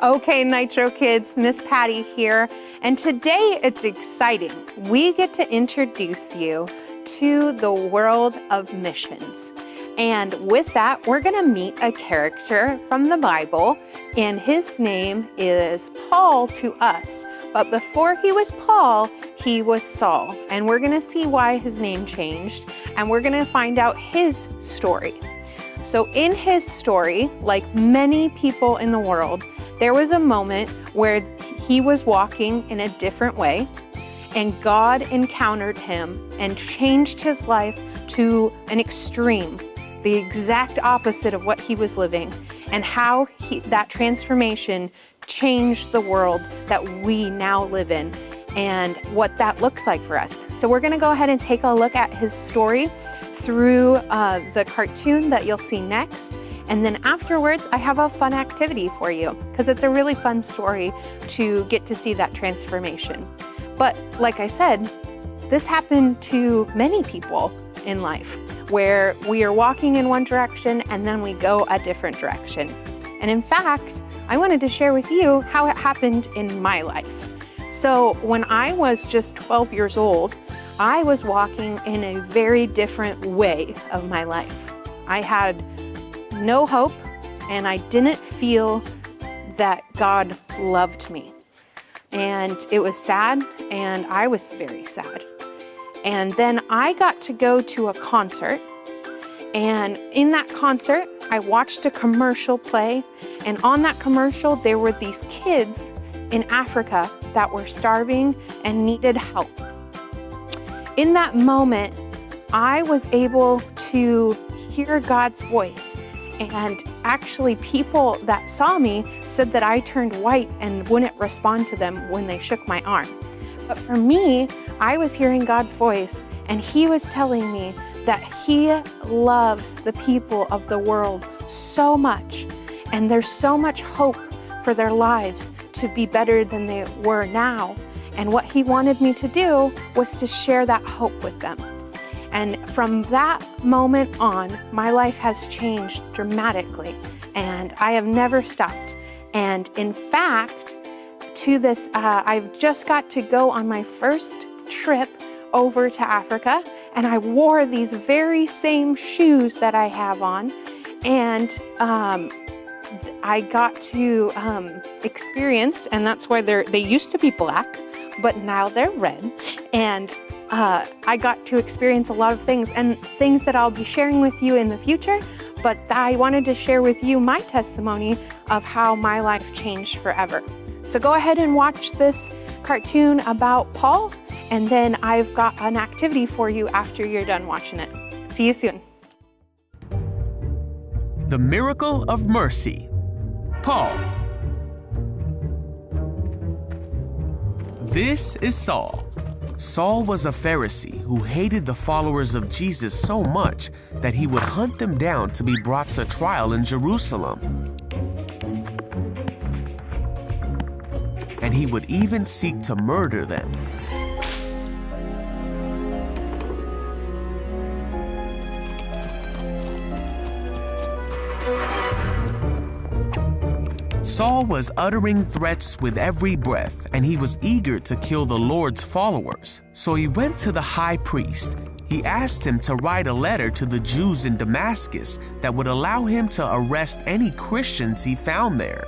Okay, Nitro kids, Miss Patty here, and today it's exciting. We get to introduce you to the world of missions. And with that, we're gonna meet a character from the Bible, and his name is Paul to us. But before he was Paul, he was Saul, and we're gonna see why his name changed, and we're gonna find out his story. So in his story, like many people in the world, there was a moment where he was walking in a different way, and God encountered him and changed his life to an extreme, the exact opposite of what he was living, and how that transformation changed the world that we now live in and what that looks like for us. So we're gonna go ahead and take a look at his story through the cartoon that you'll see next. And then afterwards, I have a fun activity for you because it's a really fun story to get to see that transformation. But like I said, this happened to many people in life where we are walking in one direction and then we go a different direction. And in fact, I wanted to share with you how it happened in my life. So when I was just 12 years old, I was walking in a very different way of my life. I had no hope, and I didn't feel that God loved me. And it was sad, and I was very sad. And then I got to go to a concert, and in that concert, I watched a commercial play, and on that commercial, there were these kids in Africa that were starving and needed help. In that moment, I was able to hear God's voice, and actually people that saw me said that I turned white and wouldn't respond to them when they shook my arm. But for me, I was hearing God's voice, and He was telling me that He loves the people of the world so much, and there's so much hope for their lives to be better than they were now. And what He wanted me to do was to share that hope with them. And from that moment on, my life has changed dramatically, and I have never stopped. And in fact, to this, I've just got to go on my first trip over to Africa, and I wore these very same shoes that I have on, and I got to experience, and that's why they used to be black, but now they're red. And I got to experience a lot of things, and things that I'll be sharing with you in the future, but I wanted to share with you my testimony of how my life changed forever. So go ahead and watch this cartoon about Paul, and then I've got an activity for you after you're done watching it. See you soon. The Miracle of Mercy. Paul. This is Saul. Saul was a Pharisee who hated the followers of Jesus so much that he would hunt them down to be brought to trial in Jerusalem. And he would even seek to murder them. Saul was uttering threats with every breath, and he was eager to kill the Lord's followers. So he went to the high priest. He asked him to write a letter to the Jews in Damascus that would allow him to arrest any Christians he found there.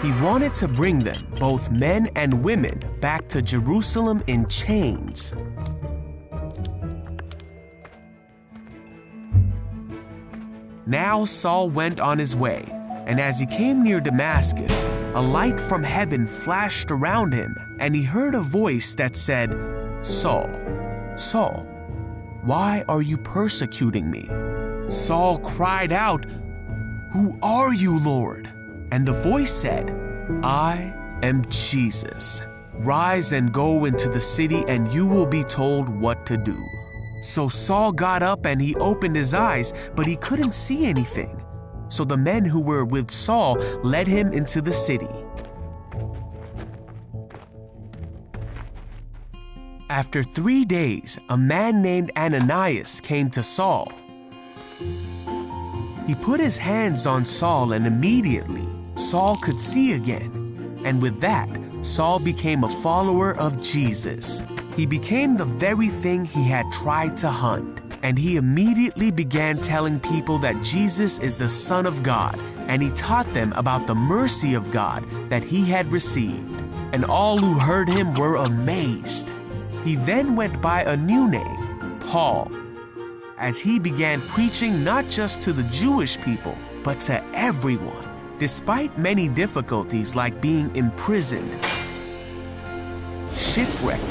He wanted to bring them, both men and women, back to Jerusalem in chains. Now Saul went on his way. And as he came near Damascus, a light from heaven flashed around him, and he heard a voice that said, "Saul, Saul, why are you persecuting me?" Saul cried out, "Who are you, Lord?" And the voice said, "I am Jesus. Rise and go into the city, and you will be told what to do." So Saul got up and he opened his eyes, but he couldn't see anything. So the men who were with Saul led him into the city. After 3 days, a man named Ananias came to Saul. He put his hands on Saul, and immediately Saul could see again. And with that, Saul became a follower of Jesus. He became the very thing he had tried to hunt. And he immediately began telling people that Jesus is the Son of God, and he taught them about the mercy of God that he had received. And all who heard him were amazed. He then went by a new name, Paul, as he began preaching not just to the Jewish people, but to everyone. Despite many difficulties like being imprisoned, shipwrecked,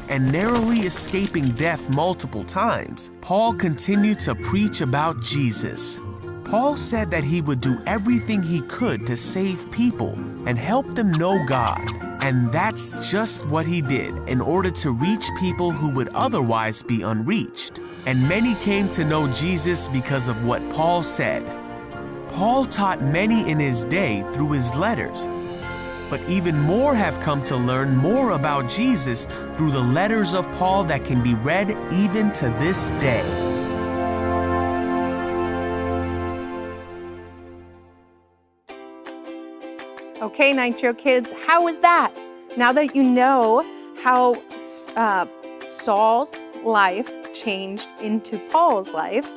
and narrowly escaping death multiple times, Paul continued to preach about Jesus. Paul said that he would do everything he could to save people and help them know God. And that's just what he did in order to reach people who would otherwise be unreached. And many came to know Jesus because of what Paul said. Paul taught many in his day through his letters, but even more have come to learn more about Jesus through the letters of Paul that can be read even to this day. Okay, Nitro kids, how was that? Now that you know how Saul's life changed into Paul's life,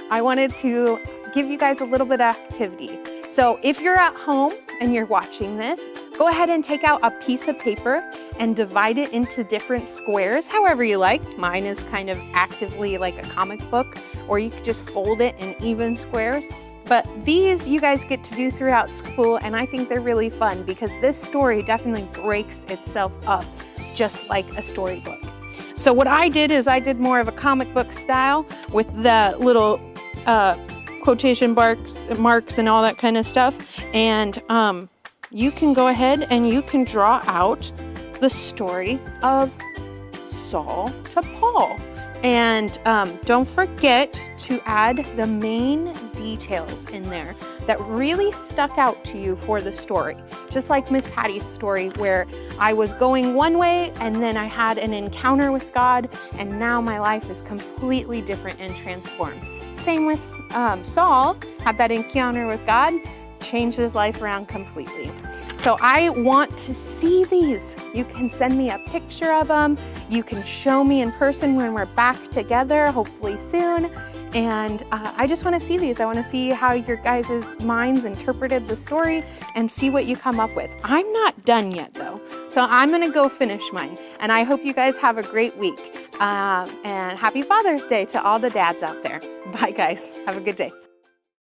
I wanted to give you guys a little bit of activity. So if you're at home and you're watching this, go ahead and take out a piece of paper and divide it into different squares, however you like. Mine is kind of actively like a comic book, or you could just fold it in even squares. But these you guys get to do throughout school, and I think they're really fun because this story definitely breaks itself up just like a storybook. So what I did is I did more of a comic book style with the little quotation marks and all that kind of stuff. And you can go ahead and you can draw out the story of Saul to Paul. And don't forget to add the main details in there that really stuck out to you for the story. Just like Miss Patty's story, where I was going one way and then I had an encounter with God, and now my life is completely different and transformed. Same with Saul, had that encounter with God, changed his life around completely. So I want to see these. You can send me a picture of them. You can show me in person when we're back together, hopefully soon. And I just want to see these. I want to see how your guys' minds interpreted the story and see what you come up with. I'm not done yet though, so I'm going to go finish mine. And I hope you guys have a great week. And happy Father's Day to all the dads out there. Bye guys. Have a good day.